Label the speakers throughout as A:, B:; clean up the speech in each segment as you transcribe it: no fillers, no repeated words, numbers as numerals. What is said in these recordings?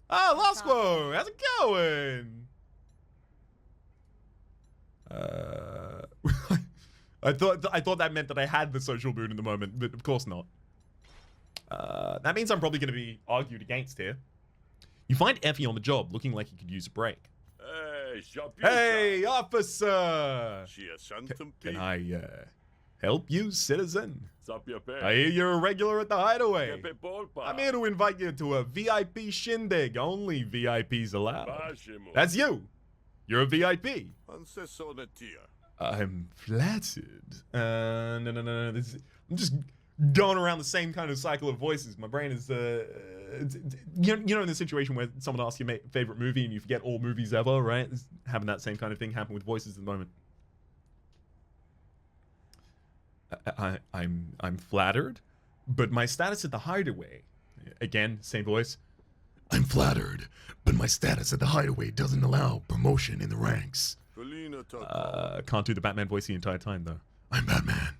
A: Ah, Lasquo, how's it going? I thought that meant that I had the social boon in the moment, but of course not. That means I'm probably going to be argued against here. You find Effie on the job, looking like he could use a break. Hey, officer! Can I help you, citizen? I hear you're a regular at the Hideaway. I'm here to invite you to a VIP shindig. Only VIPs allowed. That's you. You're a VIP. I'm flattered. No. I'm just going around the same kind of cycle of voices. My brain is, you know, in the situation where someone asks your favorite movie and you forget all movies ever, right? It's having that same kind of thing happen with voices at the moment. I'm flattered, but my status at the Hideaway, again, same voice. I'm flattered, but my status at the Hideaway doesn't allow promotion in the ranks. Can't do the Batman voice the entire time, though. I'm Batman.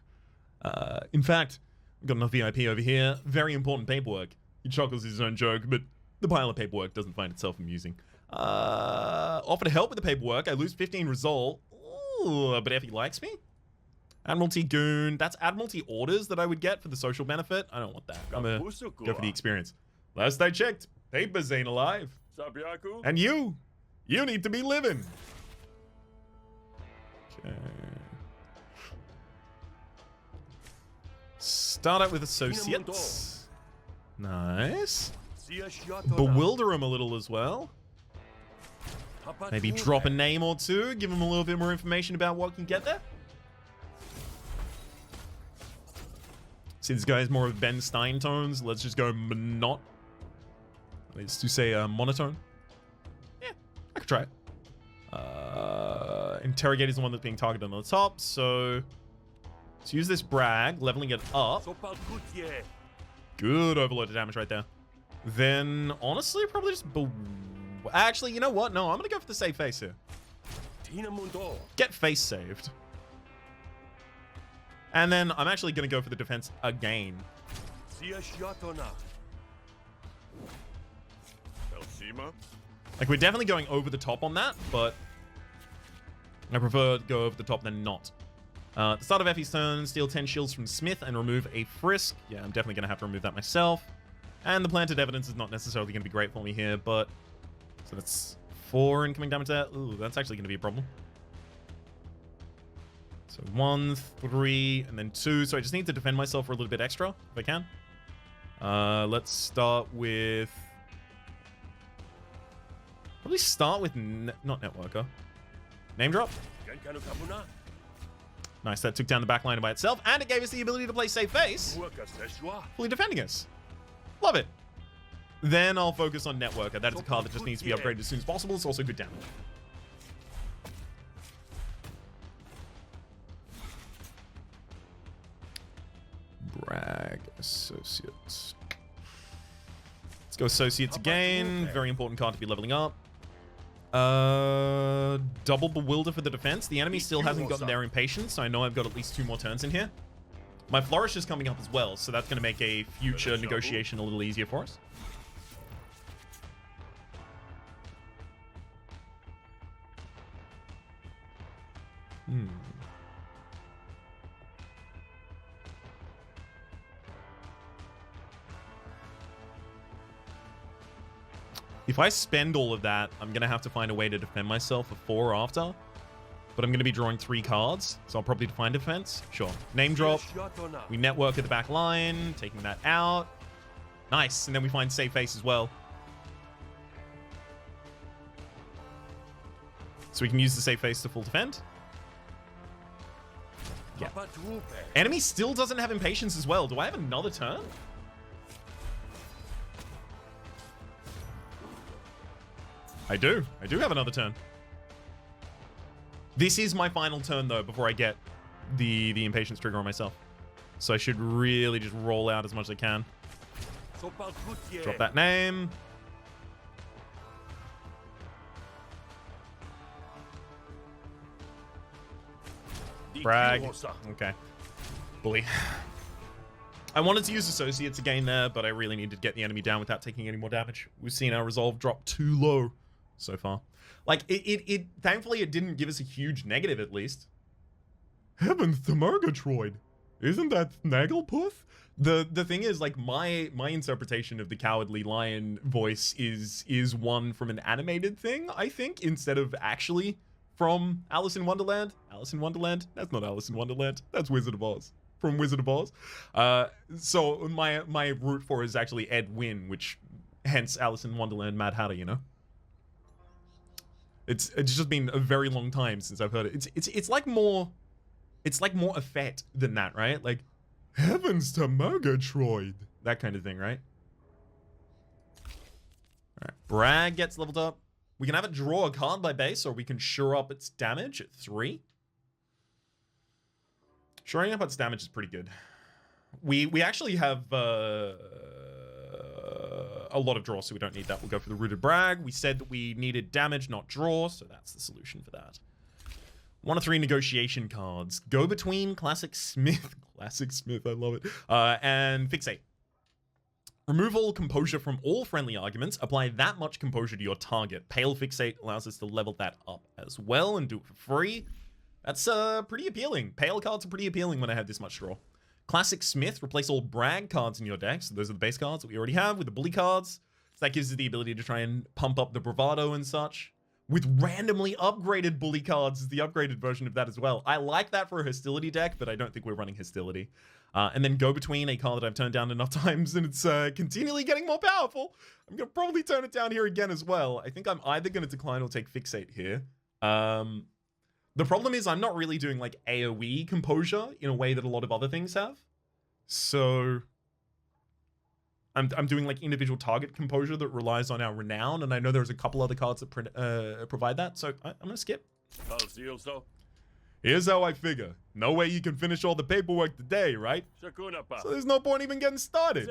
A: In fact, I've got enough VIP over here. Very important paperwork. He chuckles his own joke, but the pile of paperwork doesn't find itself amusing. Offer to help with the paperwork. I lose 15 result. Ooh, but if he likes me? Admiralty Goon. That's Admiralty orders that I would get for the social benefit. I don't want that. I'm gonna go for the experience. Last I checked, papers ain't alive. And you need to be living. Okay. Start out with associates. Nice. Bewilder him a little as well. Maybe drop a name or two. Give him a little bit more information about what can get there. See, this guy is more of Ben Stein tones. Let's just go Let's just say monotone. Yeah, I could try it. Interrogate is the one that's being targeted on the top, so let's use this brag, leveling it up. Good overload of damage right there. Then, honestly, probably just... Actually, you know what? No, I'm going to go for the save face here. Get face saved. And then I'm actually going to go for the defense again. Like, we're definitely going over the top on that, but I prefer to go over the top than not. At the start of Effie's turn, steal 10 shields from Smith and remove a Frisk. Yeah, I'm definitely going to have to remove that myself. And the planted evidence is not necessarily going to be great for me here, but... So that's 4 incoming damage there. Ooh, that's actually going to be a problem. So 1, 3, and then 2. So I just need to defend myself for a little bit extra, if I can. Let's start with... Probably start with... not Networker. Name drop. Nice, that took down the backline by itself, and it gave us the ability to play safe face, fully defending us. Love it. Then I'll focus on Networker. That is a card that just needs to be upgraded as soon as possible. It's also good damage. Brag Associates. Let's go Associates again. Very important card to be leveling up. Double Bewilder for the defense. The enemy still hasn't gotten their impatience, so I know I've got at least 2 more turns in here. My Flourish is coming up as well, so that's going to make a future negotiation a little easier for us. If I spend all of that, I'm going to have to find a way to defend myself before or after. But I'm going to be drawing 3 cards, so I'll probably define defense. Sure. Name drop. We network at the back line, taking that out. Nice. And then we find safe face as well. So we can use the safe face to full defend. Yeah. Enemy still doesn't have impatience as well. Do I have another turn? I do. I do have another turn. This is my final turn, though, before I get the impatience trigger on myself. So I should really just roll out as much as I can. Drop that name. Brag. Okay. Bully. I wanted to use Associates again there, but I really needed to get the enemy down without taking any more damage. We've seen our resolve drop too low so far. Like, thankfully, it didn't give us a huge negative, at least. Heavens to Murgatroyd! Isn't that Snagglepuss? The thing is, like, my interpretation of the Cowardly Lion voice is one from an animated thing, I think, instead of actually from Alice in Wonderland. Alice in Wonderland? That's not Alice in Wonderland. That's Wizard of Oz. From Wizard of Oz. So my root for is actually Ed Wynn, which hence Alice in Wonderland Mad Hatter, you know? It's just been a very long time since I've heard it. It's like more effect than that, right? Like, heavens to Murgatroyd. That kind of thing, right? Alright, Bragg gets leveled up. We can have it draw a card by base, or we can shore up its damage at 3. Shoring up its damage is pretty good. We actually have a lot of draw, so we don't need that. We'll go for the Rooted Bragg. We said that we needed damage, not draw, so that's the solution for that. 1 of 3 negotiation cards. Go Between, Classic Smith. Classic Smith, I love it. And Fixate. Remove all composure from all friendly arguments. Apply that much composure to your target. Pale Fixate allows us to level that up as well and do it for free. That's pretty appealing. Pale cards are pretty appealing when I have this much draw. Classic Smith, replace all Bragg cards in your deck. So those are the base cards that we already have with the bully cards. So that gives us the ability to try and pump up the bravado and such. With randomly upgraded bully cards is the upgraded version of that as well. I like that for a hostility deck, but I don't think we're running hostility. And then Go Between, a card that I've turned down enough times and it's continually getting more powerful. I'm going to probably turn it down here again as well. I think I'm either going to decline or take Fixate here. The problem is I'm not really doing like AoE composure in a way that a lot of other things have. So I'm doing like individual target composure that relies on our renown, and I know there's a couple other cards that provide that, so I'm gonna skip. Here's how I figure. No way you can finish all the paperwork today, right? So there's no point even getting started.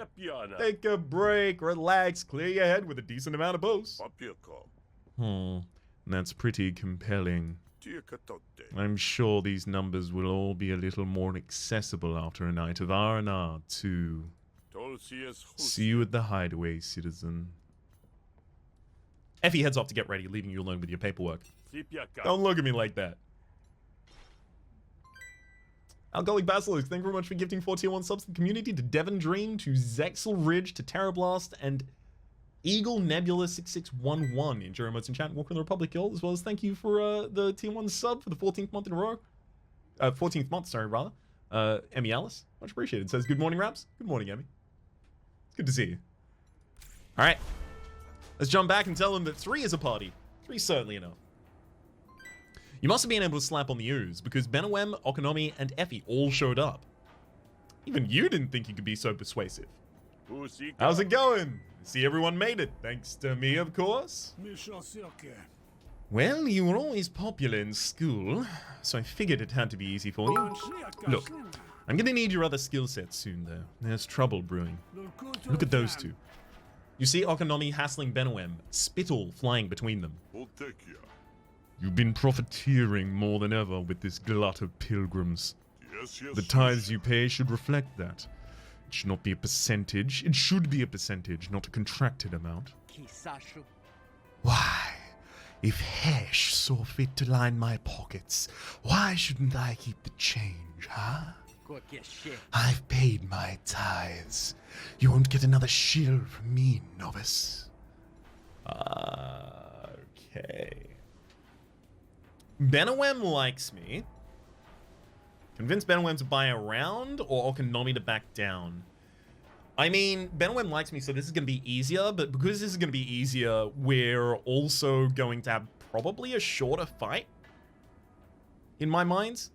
A: Take a break, relax, clear your head with a decent amount of bows. That's pretty compelling. I'm sure these numbers will all be a little more accessible after a night of R&R, too. See you at the hideaway, citizen. Effie heads off to get ready, leaving you alone with your paperwork. Don't look at me like that. Alcoholic Basilisk, thank you very much for gifting 4 tier 1 subs to the community, to Devon Dream, to Zexel Ridge, to Terrablast, and Eagle Nebula 6611 in Jerry Modes in chat, Walker in the Republic Guild, as well as thank you for the tier 1 sub for the 14th month in a row. 14th month, sorry, rather. Emmy Alice, much appreciated. Says, good morning, Raps. Good morning, Emmy. It's good to see you. All right. Let's jump back and tell them that 3 is a party. 3 certainly enough. You must have been able to slap on the ooze, because Benawem, Okonomi, and Effie all showed up. Even you didn't think you could be so persuasive. How's it going? See, everyone made it, thanks to me, of course. Well, you were always popular in school, so I figured it had to be easy for you. Look, I'm gonna need your other skill sets soon, though. There's trouble brewing. Look at those 2. You see Okonomi hassling Benawem, spittle flying between them. You've been profiteering more than ever with this glut of pilgrims. The tithes you pay should reflect that. It should not be a percentage. It should be a percentage, not a contracted amount. Why? If Hesh saw fit to line my pockets, why shouldn't I keep the change, huh? I've paid my tithes. You won't get another shill from me, novice. Okay. Benawem likes me. Convince Benawem to buy a round or Okonomi to back down. I mean, Benawem likes me, so this is going to be easier, but because this is going to be easier, we're also going to have probably a shorter fight. In my mind.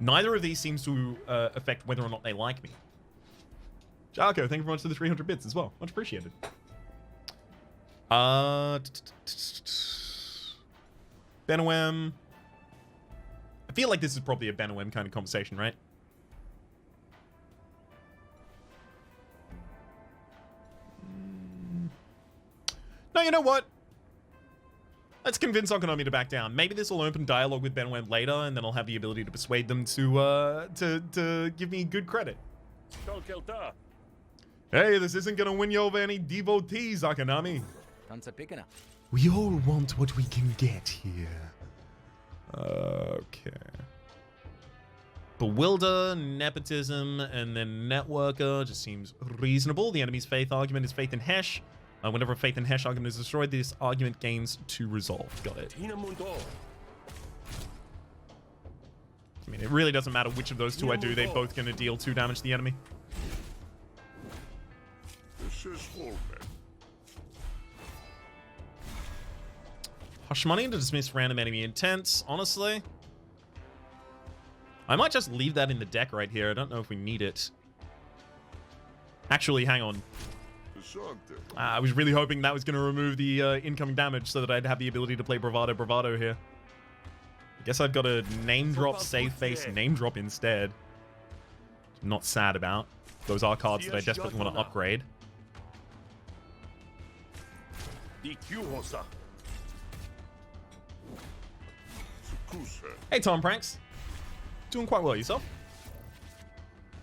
A: Neither of these seems to affect whether or not they like me. Jarko, thank you very much for the 300 bits as well. Much appreciated. Benawem. I feel like this is probably a Benawem kind of conversation, right? No, you know what? Let's convince Okonomi to back down. Maybe this will open dialogue with Benwen later, and then I'll have the ability to persuade them to give me good credit. Hey, this isn't gonna win you over any devotees, Okonomi. We all want what we can get here. Okay. Bewilder, nepotism, and then networker just seems reasonable. The enemy's faith argument is faith in Hesh. Whenever a faith in Hesh argument is destroyed, this argument gains 2 resolve. Got it. I mean, it really doesn't matter which of those two I do. They're both going to deal 2 damage to the enemy. Hush money to dismiss random enemy intents. Honestly, I might just leave that in the deck right here. I don't know if we need it. Actually, hang on. I was really hoping that was going to remove the incoming damage so that I'd have the ability to play Bravado here. I guess I've got to name drop, save face, name drop instead. Not sad about. Those are cards that I desperately want to upgrade. Hey, Tom Pranks. Doing quite well yourself.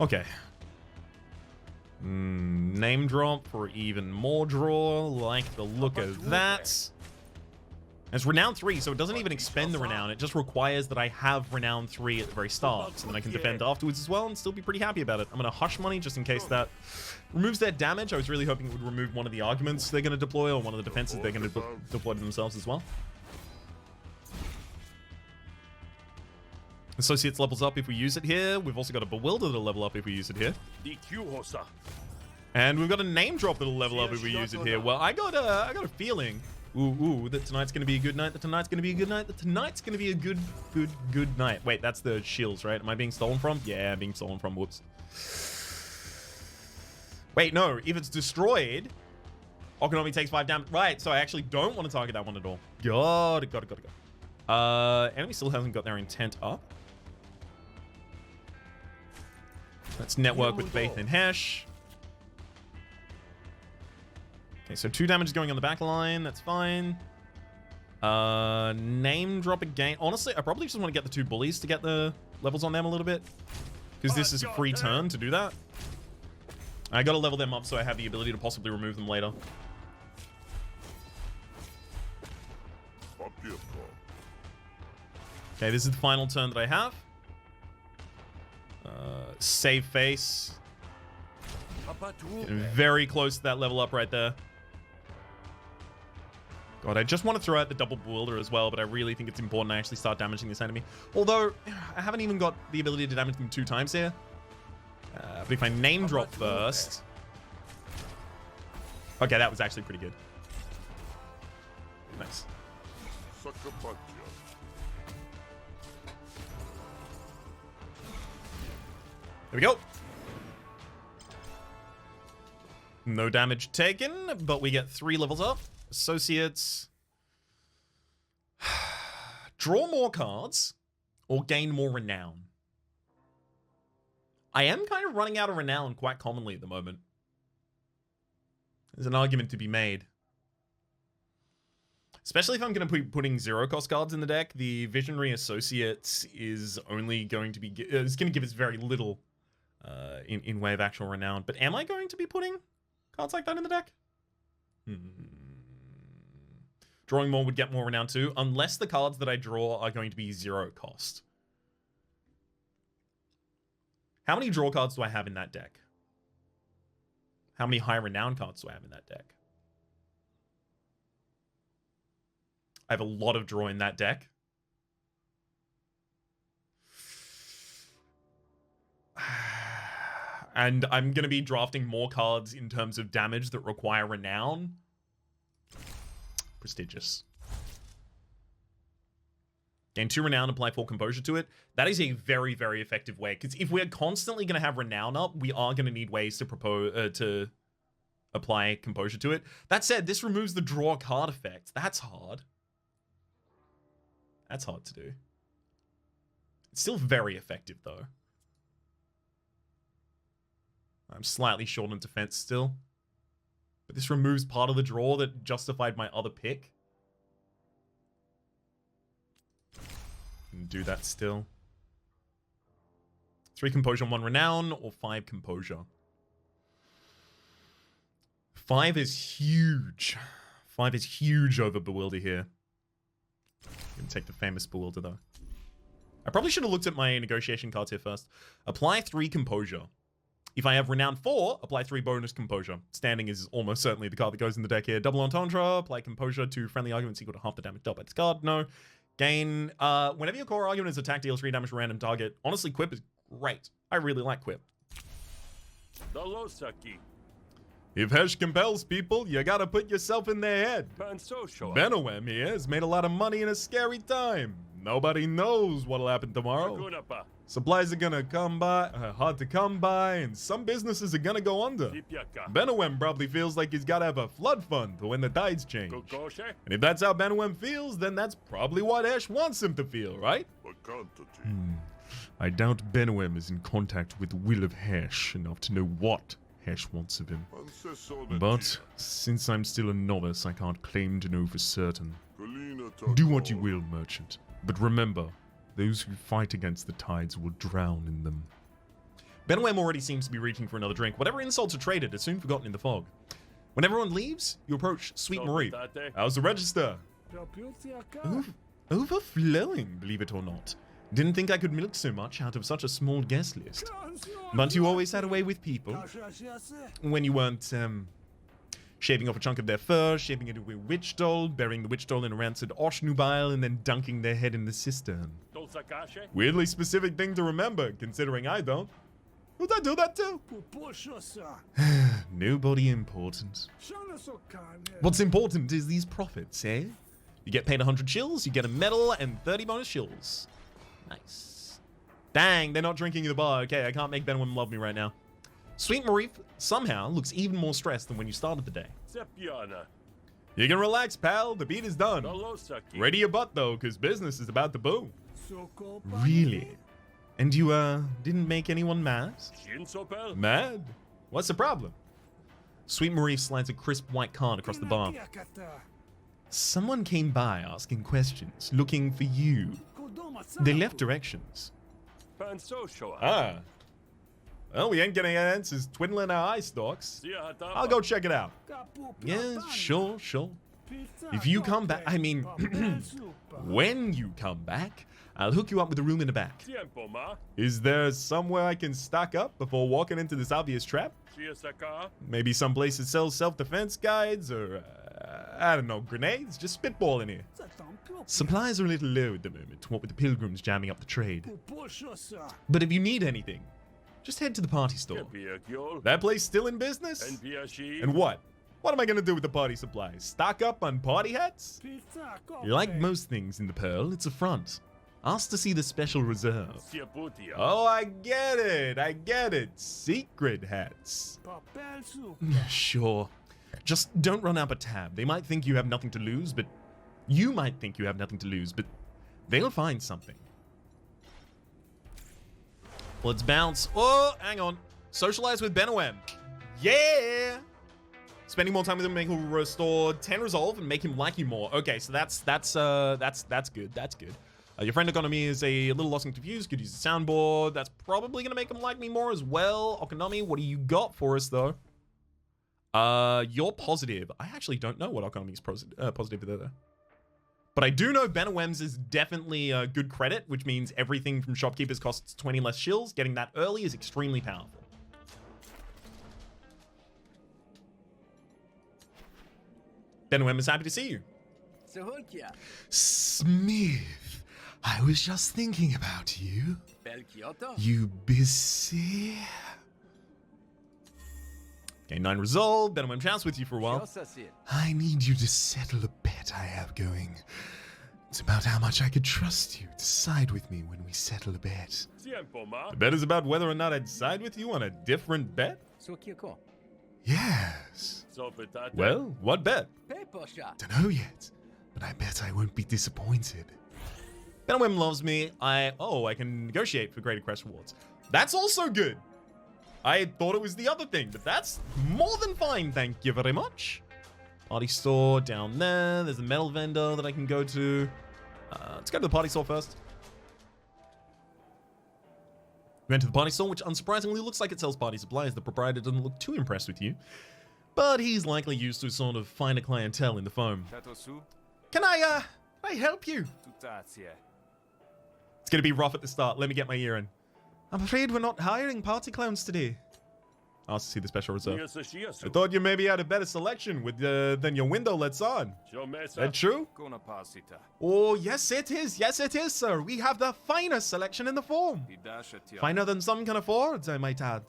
A: Okay. Name drop for even more draw. Like the look of that. It's Renown 3, so it doesn't even expend the Renown. It just requires that I have Renown 3 at the very start, so then I can defend afterwards as well and still be pretty happy about it. I'm going to Hush Money just in case that removes their damage. I was really hoping it would remove one of the arguments they're going to deploy or one of the defenses they're going to deploy to themselves as well. Associates levels up if we use it here. We've also got a Bewilder that'll level up if we use it here. And we've got a Name Drop that'll level up if we use it here. Well, I got a feeling, that tonight's going to be a good night, that tonight's going to be a good night, that tonight's going to be a good night. Wait, that's the shields, right? Am I being stolen from? Yeah, I'm being stolen from. Whoops. Wait, no. If it's destroyed, Okonomi takes 5 damage. Right, so I actually don't want to target that one at all. Got it. Enemy still hasn't got their intent up. Let's network with Faith in Hesh. Okay, so 2 damage is going on the back line. That's fine. Name drop again. Honestly, I probably just want to get the 2 bullies to get the levels on them a little bit. Because this is a free turn to do that. I gotta level them up so I have the ability to possibly remove them later. Okay, this is the final turn that I have. Save face. Getting very close to that level up right there. God, I just want to throw out the double Bewilder as well, but I really think it's important I actually start damaging this enemy. Although, I haven't even got the ability to damage them 2 times here. But if I name drop first... Okay, that was actually pretty good. Nice. There we go. No damage taken, but we get 3 levels up. Associates. Draw more cards or gain more renown. I am kind of running out of renown quite commonly at the moment. There's an argument to be made. Especially if I'm going to be putting 0-cost cards in the deck, the Visionary Associates is only going to be... It's going to give us very little in way of actual renown. But am I going to be putting cards like that in the deck? Drawing more would get more renown too, unless the cards that I draw are going to be 0-cost. How many draw cards do I have in that deck? How many high renown cards do I have in that deck? I have a lot of draw in that deck. And I'm going to be drafting more cards in terms of damage that require renown. Prestigious. Gain 2 renown, apply 4 composure to it. That is a very, very effective way. Because if we're constantly going to have renown up, we are going to need ways to apply composure to it. That said, this removes the draw card effect. That's hard. That's hard to do. It's still very effective, though. I'm slightly short on defense still. But this removes part of the draw that justified my other pick. can do that still. 3 composure, 1 renown, or 5 composure. 5 is huge. 5 is huge over Bewilder here. I'm gonna take the famous Bewilder though. I probably should have looked at my negotiation cards here first. Apply 3 composure. If I have renown 4, apply 3 bonus composure. Standing is almost certainly the card that goes in the deck here. Double entendre, apply composure to friendly arguments equal to half the damage dealt by this card. No. Gain, whenever your core argument is attack, deals 3 damage to random target. Honestly, Quip is great. I really like Quip. If Hesh compels people, you gotta put yourself in their head. Benowem here has made a lot of money in a scary time. Nobody knows what'll happen tomorrow. Supplies are gonna come by, hard to come by, and some businesses are gonna go under. Benowem probably feels like he's gotta have a flood fund for when the tides change. And if that's how Benowem feels, then that's probably what Hesh wants him to feel, right? I doubt Benowem is in contact with the will of Hesh enough to know what Hesh wants of him. But since I'm still a novice, I can't claim to know for certain. Do what you will, merchant. But remember, those who fight against the tides will drown in them. Benowem already seems to be reaching for another drink. Whatever insults are traded are soon forgotten in the fog. When everyone leaves, you approach Sweet Marie. How's the register? Overflowing, believe it or not. Didn't think I could milk so much out of such a small guest list. But you always had a way with people. When you weren't, shaving off a chunk of their fur, shaping it into a witch doll, burying the witch doll in a rancid osh nubile, and then dunking their head in the cistern. Weirdly specific thing to remember, considering I don't. Who'd I do that to? Nobody important. What's important is these profits, eh? You get paid 100 shills, you get a medal, and 30 bonus shills. Nice. Dang, they're not drinking in the bar. Okay, I can't make Benowem love me right now. Sweet Marie somehow looks even more stressed than when you started the day. You can relax, pal. The beat is done. Ready your butt, though, because business is about to boom. Really? And you, didn't make anyone mad? Mad? What's the problem? Sweet Marie slides a crisp white card across the bar. Someone came by asking questions, looking for you. They left directions. Ah. Well, we ain't getting answers twiddling our eye stalks. I'll go check it out. Yeah, sure. If you come back, I mean, when you come back, I'll hook you up with a room in the back. Is there somewhere I can stock up before walking into this obvious trap? Maybe some place that sells self-defense guides or, I don't know, grenades? Just spitball in here. Supplies are a little low at the moment, what with the pilgrims jamming up the trade. But if you need anything, just head to the party store. That place still in business? And what? What am I gonna do with the party supplies? Stock up on party hats? Like most things in the Pearl, it's a front. Ask to see the special reserve. Oh, I get it. Secret hats. Sure. Just don't run up a tab. They might think you have nothing to lose, but... You might think you have nothing to lose, but they'll find something. Let's bounce. Oh, hang on. Socialize with Benowem. Yeah! Spending more time with him make him restore 10 resolve and make him like you more. Okay, so that's good. That's good. Your friend Economy is a little lost and confused. Could use the soundboard. That's probably gonna make him like me more as well. Okonomi, what do you got for us though? You're positive. I actually don't know what Okonomi's positive there. But I do know Benowem's is definitely good credit, which means everything from shopkeepers costs 20 less shills. Getting that early is extremely powerful. Benowem is happy to see you. Smith, I was just thinking about you. You busy? Okay, 9 resolve. Benowem chats with you for a while. I need you to settle a bet I have going. It's about how much I could trust you to side with me when we settle a bet. The bet is about whether or not I'd side with you on a different bet? Yes. Well, what bet? Don't know yet, but I bet I won't be disappointed. Benowem loves me. I can negotiate for greater quest rewards. That's also good. I thought it was the other thing, but that's more than fine, thank you very much. Party store down there. There's a metal vendor that I can go to. Let's go to the party store first. We enter the party store, which unsurprisingly looks like it sells party supplies. The proprietor doesn't look too impressed with you, but he's likely used to sort of finer clientele in the foam. Can I help you? It's gonna be rough at the start. Let me get my ear in. I'm afraid we're not hiring party clowns today. I'll see the special reserve. I thought you maybe had a better selection with than your window lets on. That true? Oh, yes it is. Yes it is, sir. We have the finest selection in the form. Finer than some can afford, I might add.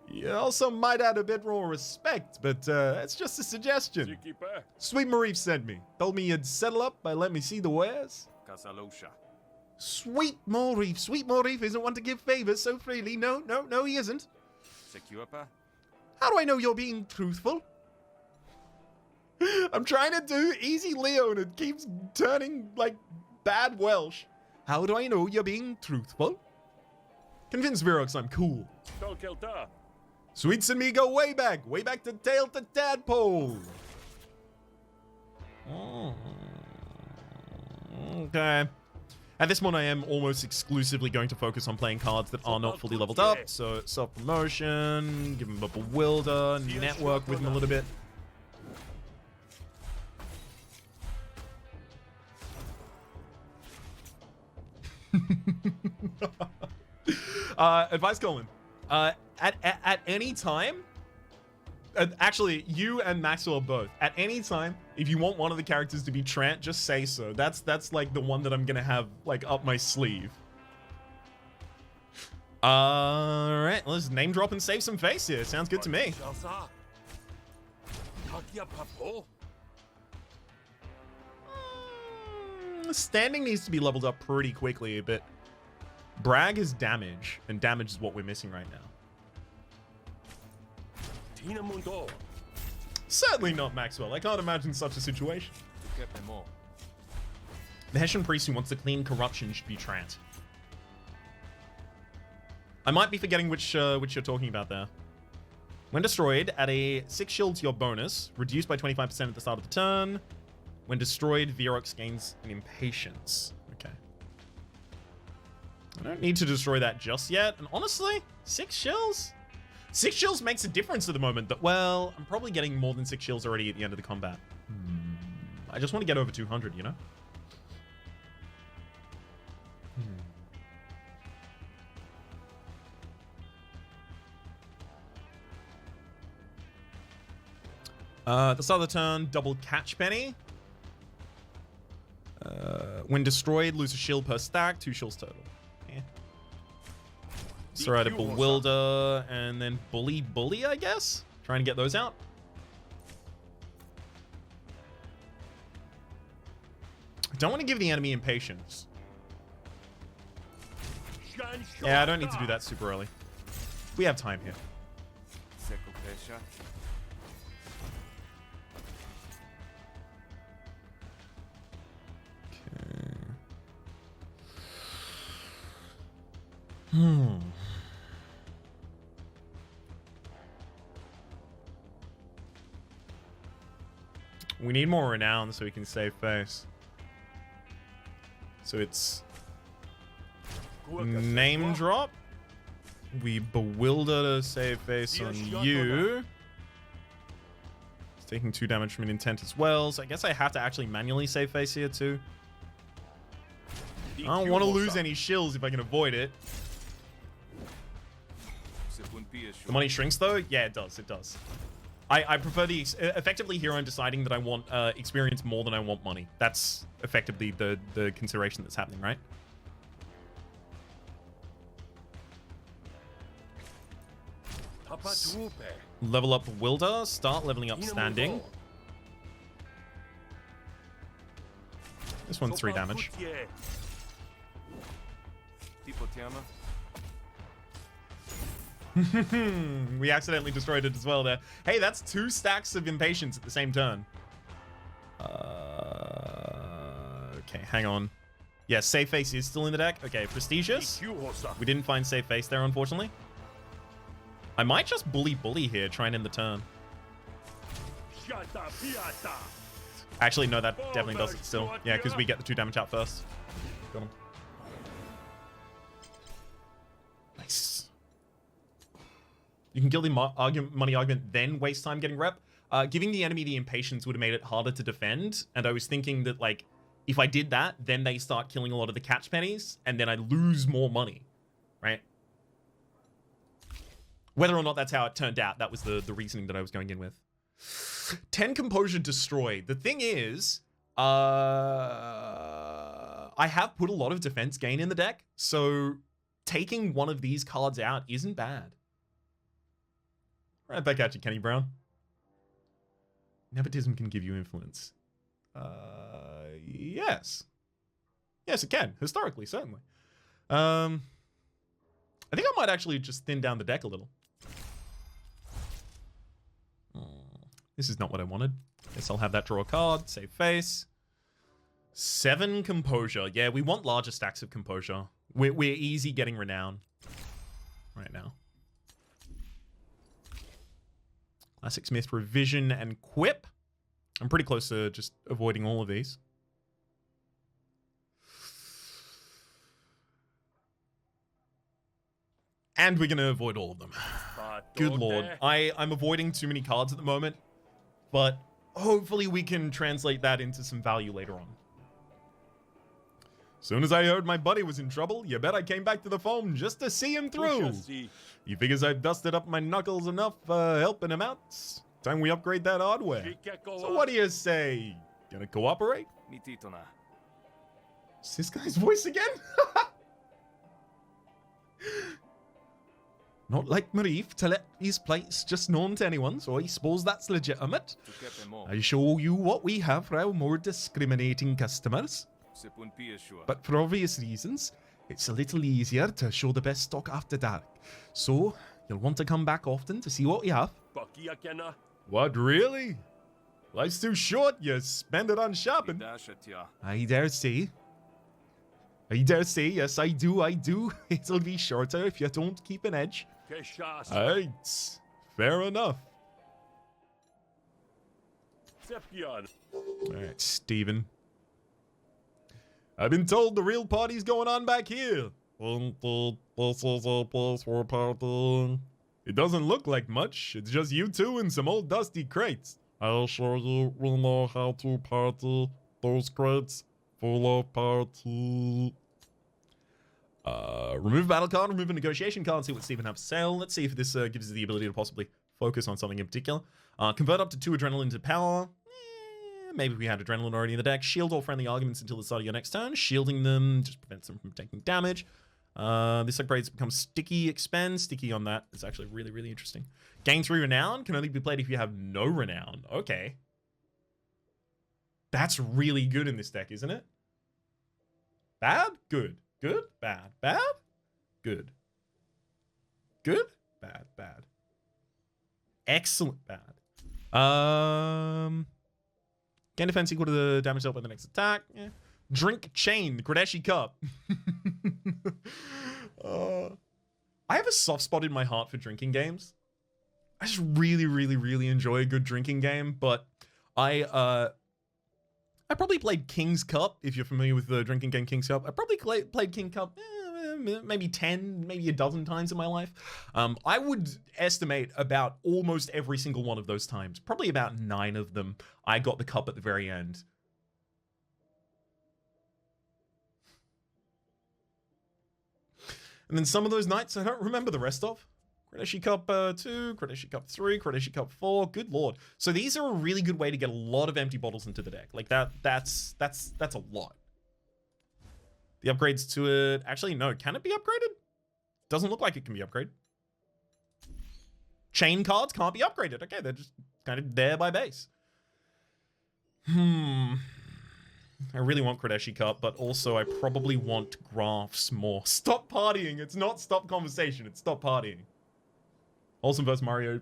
A: You also might add a bit more respect, but it's just a suggestion. Sweet Marif sent me. Told me you'd settle up by letting me see the wares. Sweet Marif isn't one to give favors so freely. No, he isn't. How do I know you're being truthful? I'm trying to do easy Leo and it keeps turning like bad Welsh. How do I know you're being truthful? Convince Virox I'm cool. Sweets and me go way back to tail to tadpole. Okay. At this point, I am almost exclusively going to focus on playing cards that are not fully leveled up. So, self-promotion, give him a bewilder, network with him a little bit. Advice Colin. At any time, actually, you and Maxwell both. At any time, if you want one of the characters to be Trant, just say so. That's like the one that I'm gonna have like up my sleeve. Alright, let's name drop and save some face here. Sounds good to me. Standing needs to be leveled up pretty quickly, but brag is damage, and damage is what we're missing right now. Certainly not Maxwell. I can't imagine such a situation. The Hessian priest who wants to clean corruption should be Trant. I might be forgetting which you're talking about there. When destroyed, add a 6 shield to your bonus, reduced by 25% at the start of the turn. When destroyed, Virox gains an impatience. Okay. I don't need to destroy that just yet. And honestly, 6 shills? 6 shills makes a difference at the moment. But, well, I'm probably getting more than 6 shills already at the end of the combat. I just want to get over 200, you know? At the start of the turn, double catch penny. When destroyed, lose a shield per stack, 2 shields total. Yeah. So right, a bewilder and then bully, I guess. Trying to get those out. I don't want to give the enemy impatience. Yeah, I don't need to do that super early. We have time here. We need more renown so we can save face. So it's name drop. We bewilder to save face on you. It's taking 2 damage from an intent as well. So I guess I have to actually manually save face here too. I don't want to lose any shills if I can avoid it. The money shrinks though? Yeah, it does. It does. I prefer the effectively here I'm deciding that I want experience more than I want money. That's effectively the consideration that's happening, right? Level up Wilder, start leveling up standing. This one's 3 damage. We accidentally destroyed it as well there. Hey, that's 2 stacks of impatience at the same turn. Okay, hang on. Yeah, save face is still in the deck. Okay, prestigious. We didn't find save face there, unfortunately. I might just bully here, try and end the turn. Actually, no, that definitely does it still. Yeah, because we get the 2 damage out first. Got him. You can kill the money argument, then waste time getting rep. Giving the enemy the impatience would have made it harder to defend. And I was thinking that, like, if I did that, then they start killing a lot of the catch pennies, and then I lose more money, right? Whether or not that's how it turned out, that was the reasoning that I was going in with. 10 composure destroyed. The thing is, I have put a lot of defense gain in the deck, so taking one of these cards out isn't bad. Right back at you, Kenny Brown. Nepotism can give you influence. Yes. Yes, it can. Historically, certainly. I think I might actually just thin down the deck a little. This is not what I wanted. Guess I'll have that draw a card, save face. 7 composure. Yeah, we want larger stacks of composure. We're easy getting renown right now. Classic Smith, Revision, and Quip. I'm pretty close to just avoiding all of these. And we're going to avoid all of them. Good lord. I'm avoiding too many cards at the moment, but hopefully we can translate that into some value later on. Soon as I heard my buddy was in trouble, you bet I came back to the phone just to see him through. He figures I've dusted up my knuckles enough helping him out. Time we upgrade that hardware. So what do you say? Gonna cooperate? Is this guy's voice again? Not like Marif to let his place just known to anyone, so I suppose that's legitimate. I show you what we have for our more discriminating customers. But for obvious reasons, it's a little easier to show the best stock after dark. So, you'll want to come back often to see what we have. What, really? Life's too short, you spend it on shopping. I dare say. I dare say, yes, I do. It'll be shorter if you don't keep an edge. Alright, fair enough. Alright, Steven. I've been told the real party's going on back here. It doesn't look like much. It's just you two and some old dusty crates. I'll show you we know how to party. Those crates full of party. Remove a battle card, remove a negotiation card, see what Steven has to say. Let's see if this gives us the ability to possibly focus on something in particular. Convert up to 2 adrenaline to power. Maybe we had adrenaline already in the deck. Shield all friendly arguments until the start of your next turn. Shielding them just prevents them from taking damage. This upgrades become sticky, expend. Sticky on that is actually really, really interesting. Gain 3 renown can only be played if you have no renown. Okay. That's really good in this deck, isn't it? Bad? Good. Good? Bad. Bad? Good. Good? Bad. Bad. Excellent bad. Gain defense equal to the damage dealt by the next attack. Yeah. Drink Chain, Gradeshi Cup. I have a soft spot in my heart for drinking games. I just really, really, really enjoy a good drinking game, but I probably played King's Cup, if you're familiar with the drinking game King's Cup. I probably played King Cup maybe 10, maybe a dozen times in my life. I would estimate about almost every single one of those times, probably about 9 of them, I got the cup at the very end. And then some of those nights I don't remember the rest of. Gradeshi Cup 2, Gradeshi Cup 3, Gradeshi Cup 4, good lord. So these are a really good way to get a lot of empty bottles into the deck. Like that's a lot. The upgrades to it, actually no, can it be upgraded? Doesn't look like it can be upgraded. Chain cards can't be upgraded. Okay, they're just kind of there by base. I really want Gradeshi Cup, but also I probably want graphs more. Stop partying. It's not stop conversation. It's stop partying. Wholesome vs. Mario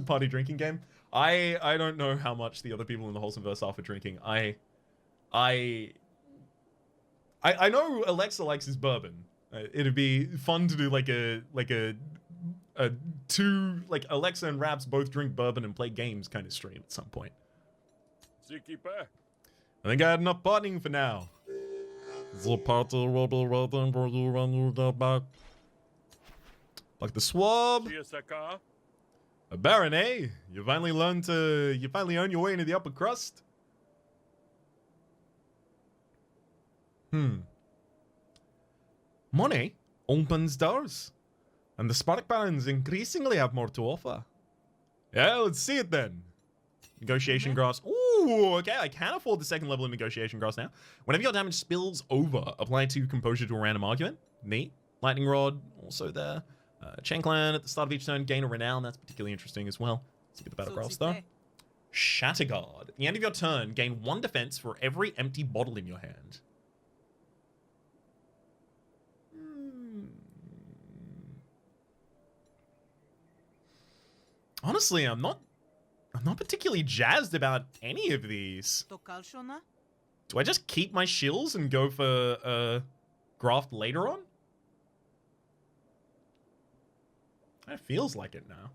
A: party drinking game. I don't know how much the other people in the Wholesome verse are for drinking. I know Alexa likes his bourbon. It'd be fun to do like a two, like Alexa and Raps both drink bourbon and play games kind of stream at some point. I think I had enough partying for now. The party will be waiting for you when you get back. Like the swab. A Baron, eh? You finally earned your way into the upper crust? Money opens doors. And the Spark Barons increasingly have more to offer. Yeah, let's see it then. Negotiation grass. Ooh, okay, I can afford the second level of negotiation grass now. Whenever your damage spills over, apply 2 composure to a random argument. Neat. Lightning Rod, also there. Chain Clan at the start of each turn, gain a renown. That's particularly interesting as well. Let's get the battle graphs though. Shatterguard. At the end of your turn, gain 1 defense for every empty bottle in your hand. Honestly, I'm not particularly jazzed about any of these. Do I just keep my shills and go for graft later on? It feels like it now.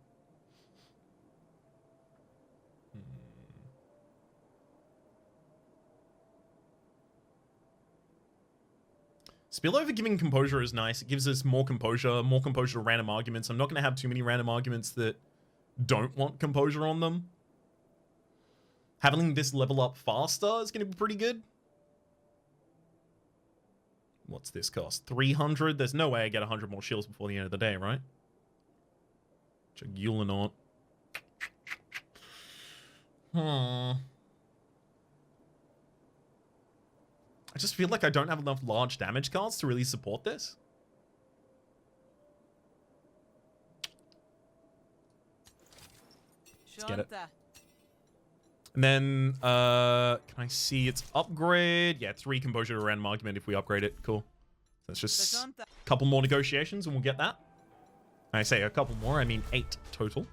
A: Spillover giving composure is nice. It gives us more composure to random arguments. I'm not going to have too many random arguments that don't want composure on them. Having this level up faster is going to be pretty good. What's this cost? 300? There's no way I get 100 more shields before the end of the day, right? Jugulaut. I just feel like I don't have enough large damage cards to really support this. Let's get it. And then, can I see its upgrade? Yeah, 3 composure to random argument if we upgrade it. Cool. So that's just a couple more negotiations and we'll get that. I say a couple more, I mean 8 total.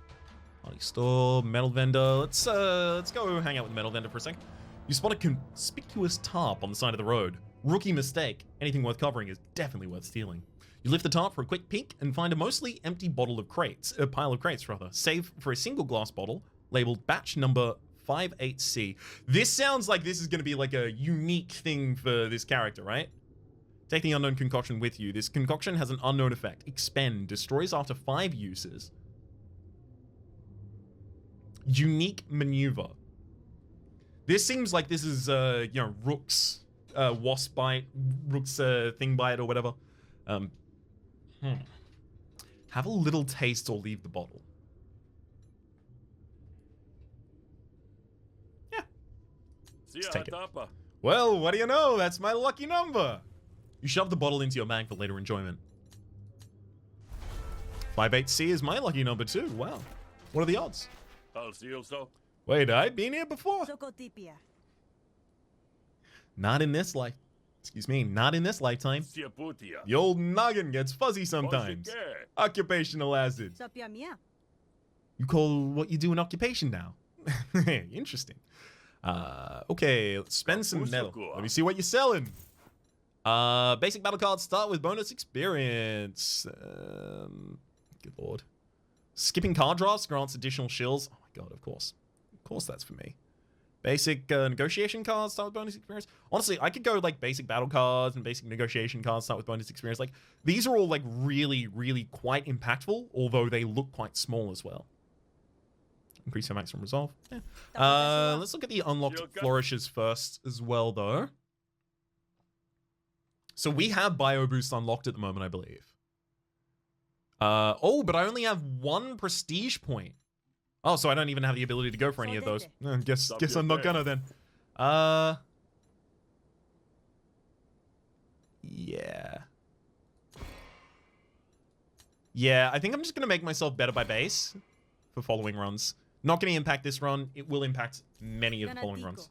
A: Party store, metal vendor. Let's go hang out with the metal vendor for a second. You spot a conspicuous tarp on the side of the road. Rookie mistake. Anything worth covering is definitely worth stealing. You lift the tarp for a quick peek and find a mostly empty pile of crates, save for a single glass bottle labeled batch number 58C. This sounds like this is going to be like a unique thing for this character, right? Take the unknown concoction with you. This concoction has an unknown effect. Expend. Destroys after 5 uses. Unique maneuver. This seems like this is, you know, Rook's wasp bite, Rook's thing bite or whatever. Have a little taste or leave the bottle. Yeah. Let's take it. Well, what do you know? That's my lucky number. You shove the bottle into your bag for later enjoyment. 58C is my lucky number too. Wow. What are the odds? Wait, I've been here before. Not in this life. Excuse me, not in this lifetime. The old noggin gets fuzzy sometimes. Occupational hazard. You call what you do an occupation now? Interesting. Okay, let's spend some metal. Let me see what you're selling. Basic battle cards start with bonus experience. Good lord. Skipping card drafts grants additional shills. Oh my god, of course. Of course that's for me. Basic negotiation cards start with bonus experience. Honestly, I could go like basic battle cards and basic negotiation cards start with bonus experience. Like, these are all like really, really quite impactful, although they look quite small as well. Increase your maximum resolve. Yeah. Let's look at the unlocked flourishes first as well, though. So we have Bio Boost unlocked at the moment, I believe. Oh, but I only have 1 prestige point. Oh, so I don't even have the ability to go for any of those. Guess I'm not gonna then. Yeah. Yeah, I think I'm just gonna make myself better by base for following runs. Not gonna impact this run. It will impact many of the following runs.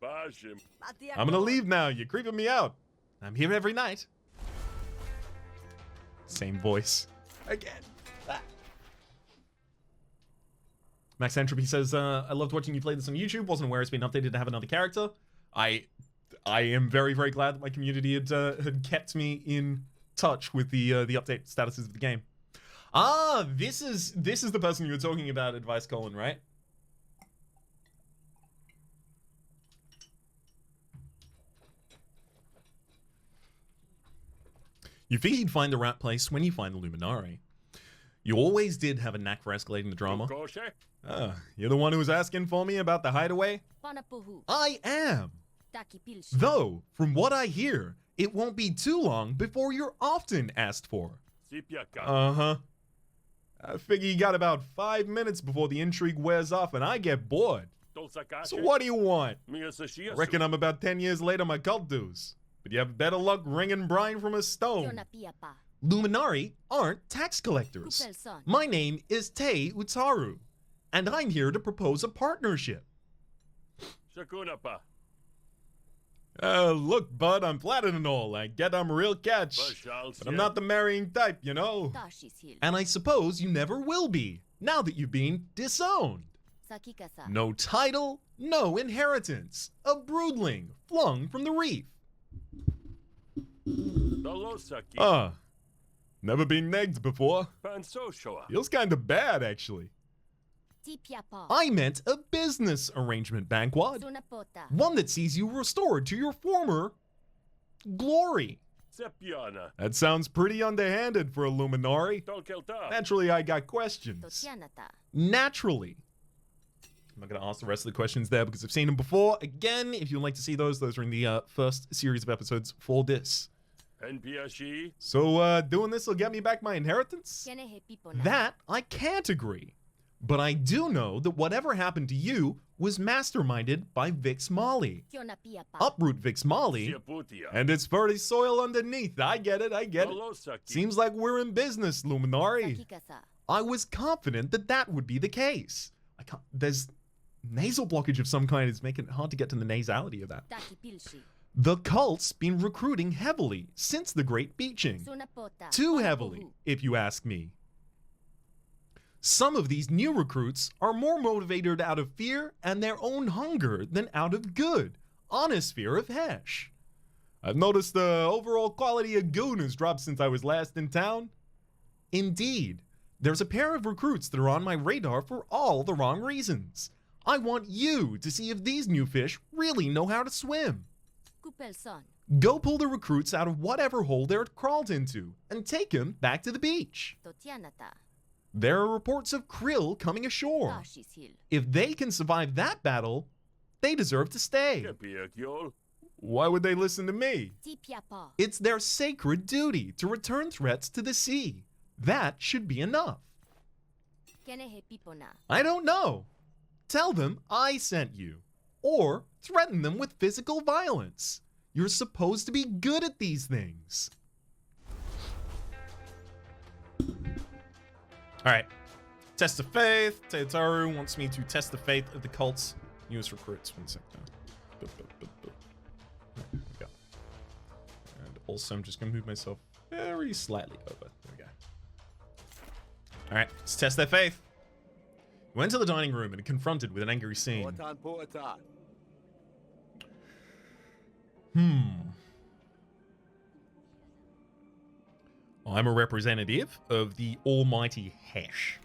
A: I'm gonna leave now. You're creeping me out. I'm here every night. Same voice. Again. Max Entropy says, I loved watching you play this on YouTube. Wasn't aware it's been updated to have another character. I am very, very glad that my community had kept me in touch with the update statuses of the game. Ah, this is the person you were talking about, Advice Colin, right? You figure you'd find the rat place when you find the Luminari. You always did have a knack for escalating the drama. You're the one who was asking for me about the hideaway? I am. Though, from what I hear, it won't be too long before you're often asked for. Uh-huh. I figure you got about 5 minutes before the intrigue wears off and I get bored. So what do you want? I reckon I'm about 10 years late on my cult dues. But you have better luck wringing brine from a stone. Luminari aren't tax collectors. My name is Tei Utaru, and I'm here to propose a partnership. Look, bud, I'm flattered and all. I get I'm a real catch. But I'm not the marrying type, you know. And I suppose you never will be, now that you've been disowned. No title, no inheritance. A broodling flung from the reef. Never been negged before. Feels kinda bad, actually. I meant a business arrangement, Banquad. One that sees you restored to your former glory. That sounds pretty underhanded for a Luminari. Naturally, I got questions. Naturally. I'm not going to ask the rest of the questions there because I've seen them before. Again, if you'd like to see those are in the first series of episodes for this. So, doing this will get me back my inheritance? That I can't agree. But I do know that whatever happened to you was masterminded by Vix Molly. Uproot Vix Molly, and it's fertile soil underneath. I get it. Seems like we're in business, Luminari. I was confident that would be the case. There's nasal blockage of some kind. It's making it hard to get to the nasality of that. The cult's been recruiting heavily since the Great Beaching. Too heavily, if you ask me. Some of these new recruits are more motivated out of fear and their own hunger than out of good, honest fear of Hesh. I've noticed the overall quality of goon has dropped since I was last in town. Indeed, there's a pair of recruits that are on my radar for all the wrong reasons. I want you to see if these new fish really know how to swim. Go pull the recruits out of whatever hole they're crawled into and take them back to the beach. There are reports of krill coming ashore. If they can survive that battle, they deserve to stay. Why would they listen to me? It's their sacred duty to return threats to the sea. That should be enough. I don't know. Tell them I sent you. Or threaten them with physical violence. You're supposed to be good at these things. Alright. Test of faith. Teotaru wants me to test the faith of the cult's newest recruits. 1 second. There we go. And also, I'm just going to move myself very slightly over. There we go. Alright, let's test their faith. We went to the dining room and are confronted with an angry scene. I'm a representative of the almighty Hesh.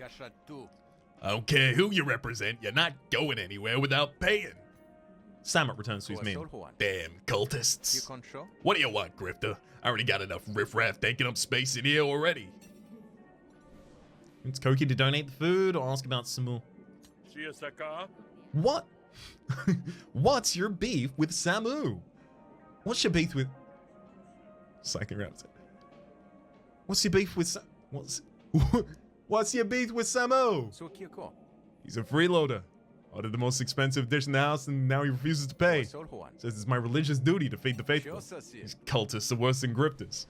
A: I don't care who you represent, you're not going anywhere without paying. Samet returns to his meal. Damn cultists. What do you want, Grifter? I already got enough riffraff taking up space in here already. It's Koki to donate the food or ask about Samu. What? What's your beef with Samu? What's your beef with... Second round. What's your beef with What's your beef with Samu? He's a freeloader. Ordered the most expensive dish in the house and now he refuses to pay. Says it's my religious duty to feed the faithful. These cultists are worse than grifters.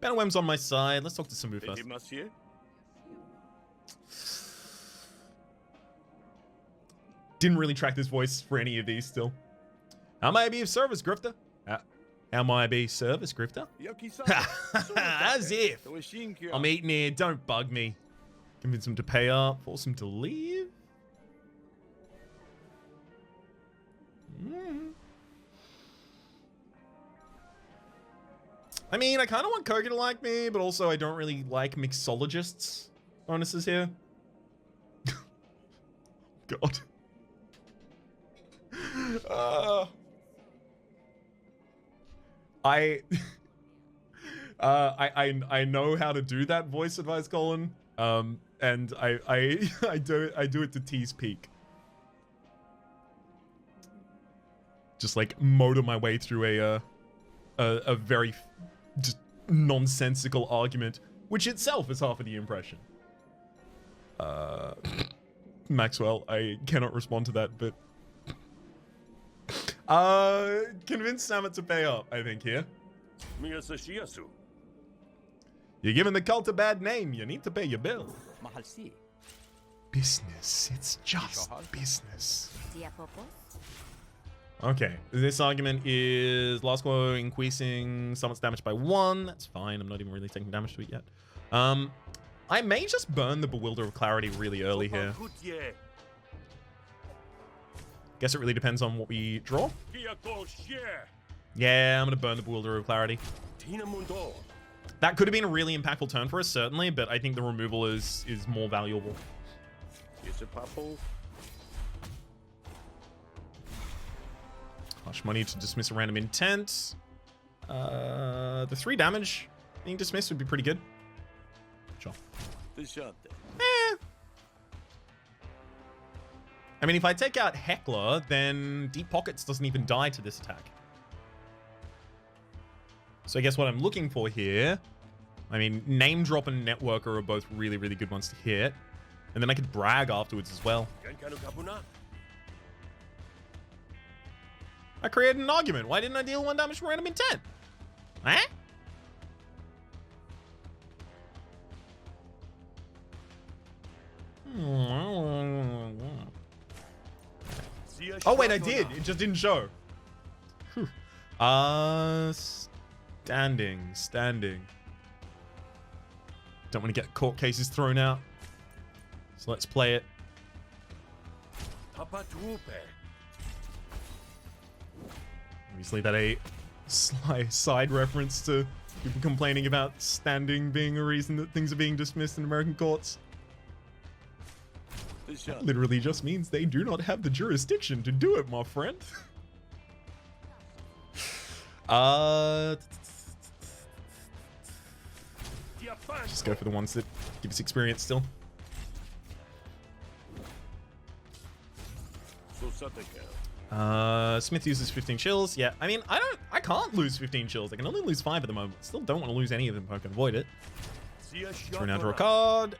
A: Benwem's on my side. Let's talk to Samu first. Didn't really track this voice for any of these still. How may I be of service, Grifter? How may I be of service, Grifter? As if. I'm eating here. Don't bug me. Convince him to pay up. Force him to leave. I mean, I kind of want Koki to like me, but also I don't really like mixologists. Bonuses here. God. I know how to do that voice advice, Colin. And I do it to tease Peak. Just like motor my way through a very just nonsensical argument, which itself is half of the impression. Maxwell, I cannot respond to that, but convince Samet to pay up, I think, here. You're giving the cult a bad name. You need to pay your bill. Business. It's just business. Okay, this argument is last blow increasing someone's damage by 1. That's fine. I'm not even really taking damage to it yet. I may just burn the Bewilder of Clarity really early here. Guess it really depends on what we draw. Yeah, I'm gonna burn the Bewilder of Clarity. That could have been a really impactful turn for us, certainly, but I think the removal is more valuable. Hush money to dismiss a random intent. The 3 damage being dismissed would be pretty good. Sure. I mean, if I take out Heckler, then Deep Pockets doesn't even die to this attack. So I guess what I'm looking for here, I mean, Name Drop and Networker are both really, really good ones to hit. And then I could brag afterwards as well. I created an argument. Why didn't I deal 1 damage from random intent? Huh? Oh wait, I did. It just didn't show. Whew. Standing. Don't want to get court cases thrown out. So let's play it. Obviously that a sly side reference to people complaining about standing being a reason that things are being dismissed in American courts. That literally just means they do not have the jurisdiction to do it, my friend. Just go for the ones that give us experience still. Smith uses 15 chills. Yeah, I mean, I can't lose 15 chills. I can only lose 5 at the moment. Still don't want to lose any of them if I can avoid it. Turn out draw a card.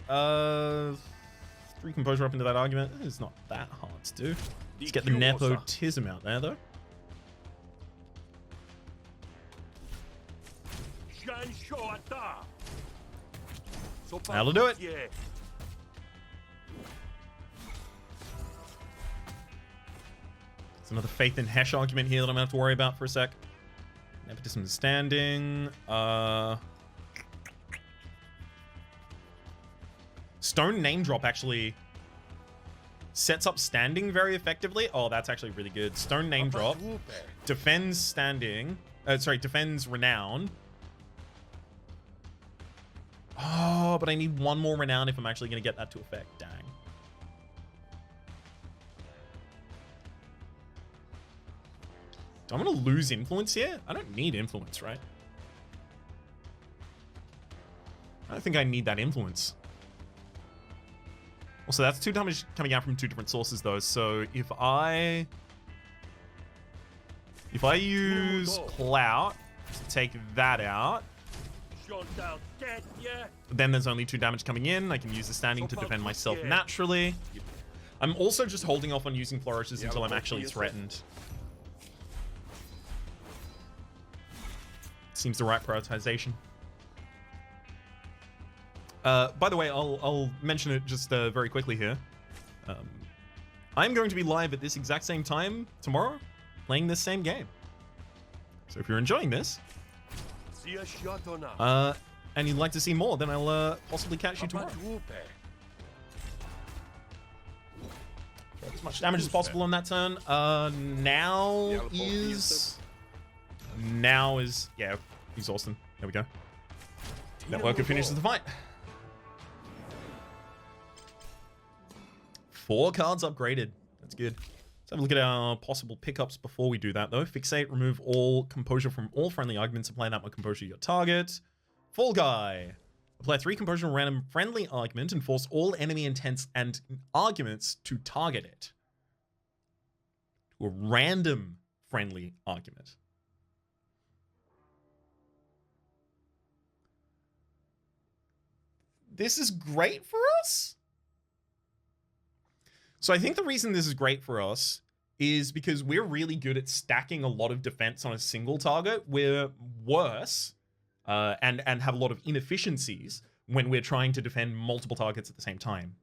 A: 3 composure up into that argument. It's not that hard to do. Let's get the nepotism out there, though. That'll do it. It's another faith in Hesh argument here that I'm gonna have to worry about for a sec. Nepotism is standing. Stone Name Drop actually sets up standing very effectively. Oh, that's actually really good. Stone Name Drop defends standing. Defends renown. Oh, but I need 1 more renown if I'm actually going to get that to effect. Dang. I'm going to lose influence here. I don't need influence, right? I don't think I need that influence. Also, that's 2 damage coming out from 2 different sources, though. So if I use Clout to take that out, then there's only 2 damage coming in. I can use the standing to defend myself naturally. I'm also just holding off on using flourishes until I'm actually threatened. Seems the right prioritization. By the way, I'll mention it just very quickly here. I'm going to be live at this exact same time tomorrow, playing this same game. So if you're enjoying this, and you'd like to see more, then I'll possibly catch you tomorrow. As much damage as possible on that turn. Now is yeah, exhausting. There we go. Networker finishes the fight. 4 cards upgraded. That's good. Let's have a look at our possible pickups before we do that, though. Fixate, remove all composure from all friendly arguments. Apply that much composure to your target.
B: Fall Guy. Apply 3 composure random friendly argument and force all enemy intents and arguments to target it. To a random friendly argument. This is great for us? So I think the reason this is great for us is because we're really good at stacking a lot of defense on a single target. We're worse and have a lot of inefficiencies when we're trying to defend multiple targets at the same time.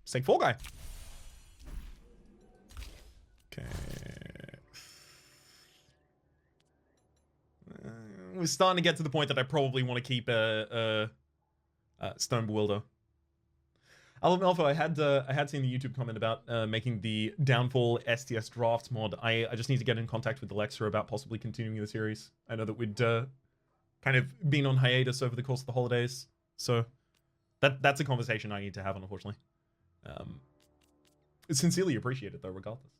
B: Let's take Fall Guy. Okay. We're starting to get to the point that I probably want to keep a Stone Bewilder. Alpha, I had seen the YouTube comment about making the Downfall STS draft mod. I just need to get in contact with Alexa about possibly continuing the series. I know that we'd kind of been on hiatus over the course of the holidays, so that's a conversation I need to have, unfortunately. Sincerely appreciate it though, regardless.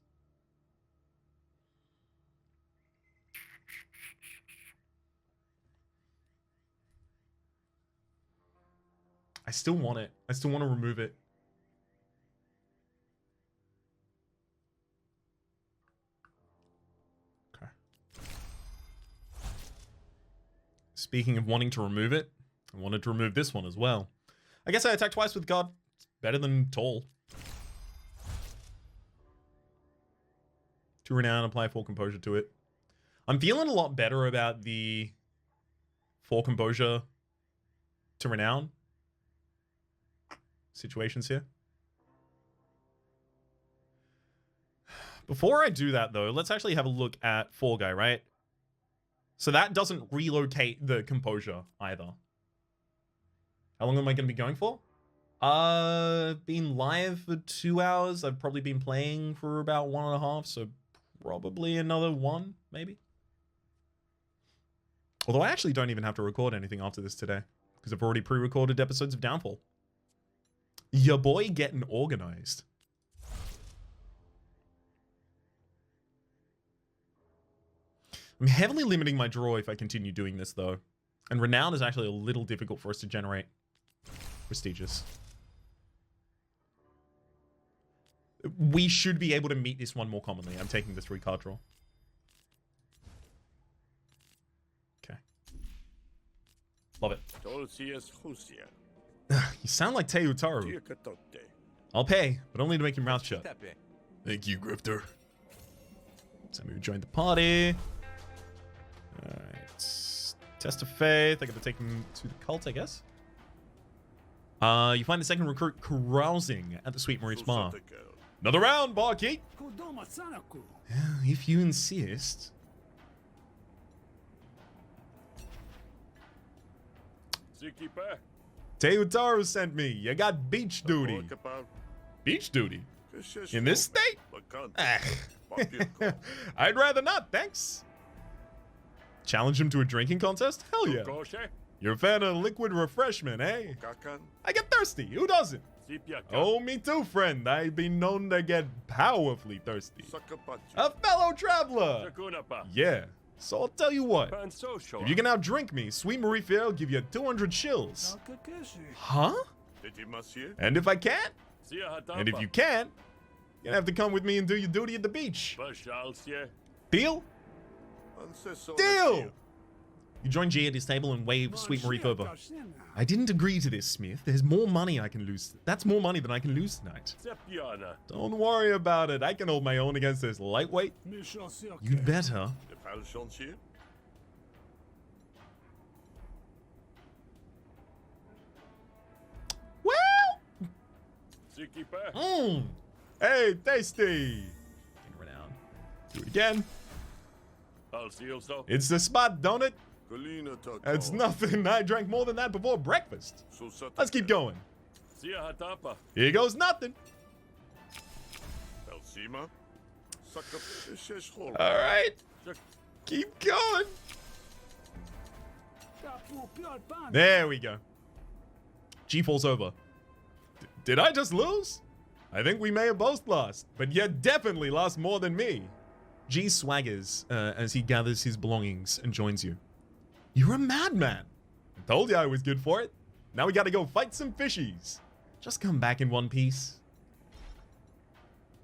B: I still want it. I still want to remove it. Okay. Speaking of wanting to remove it, I wanted to remove this one as well. I guess I attacked twice with God. It's better than Tall. 2 Renown, apply 4 Composure to it. I'm feeling a lot better about the 4 Composure to Renown situations here. Before I do that though, let's actually have a look at Fall Guy, right? So that doesn't relocate the composure either. How long am I going to be going for? Been live for 2 hours. I've probably been playing for about 1.5, so probably another 1, maybe. Although I actually don't even have to record anything after this today, because I've already pre-recorded episodes of Downfall. Your boy getting organized. I'm heavily limiting my draw if I continue doing this, though. And Renown is actually a little difficult for us to generate. Prestigious. We should be able to meet this one more commonly. I'm taking the 3-card draw. Okay. Love it. You sound like Teutaru. I'll pay, but only to make your mouth shut.
A: Thank you, Grifter.
B: So we joined the party. Alright. Test of faith. I got to take him to the cult, I guess. You find the second recruit carousing at the Sweet Marie Spa. Another round, barkeep! If you insist. Teutaru sent me. You got beach duty. Beach duty? In this state? I'd rather not, thanks. Challenge him to a drinking contest? Hell yeah. You're a fan of liquid refreshment, eh? I get thirsty. Who doesn't? Oh, me too, friend. I've been known to get powerfully thirsty. A fellow traveler. Yeah. So I'll tell you what. If you can outdrink me, Sweet Marie Fair will give you 200 shills. Huh? And if I can't? And if you can't, you're gonna have to come with me and do your duty at the beach. Deal? Deal! You join G at his table and wave Sweet Marie over. I didn't agree to this, Smith. There's more money I can lose. That's more money than I can lose tonight. Don't worry about it. I can hold my own against this lightweight. You'd better. Well. Hey, tasty. Renown. Do it again. It's the spot, don't it? It's nothing. I drank more than that before breakfast. Let's keep going. Here goes nothing. All right. Keep going. There we go. G falls over. Did I just lose? I think we may have both lost, but you definitely lost more than me. G swaggers as he gathers his belongings and joins you. You're a madman. I told you I was good for it. Now we gotta go fight some fishies. Just come back in one piece.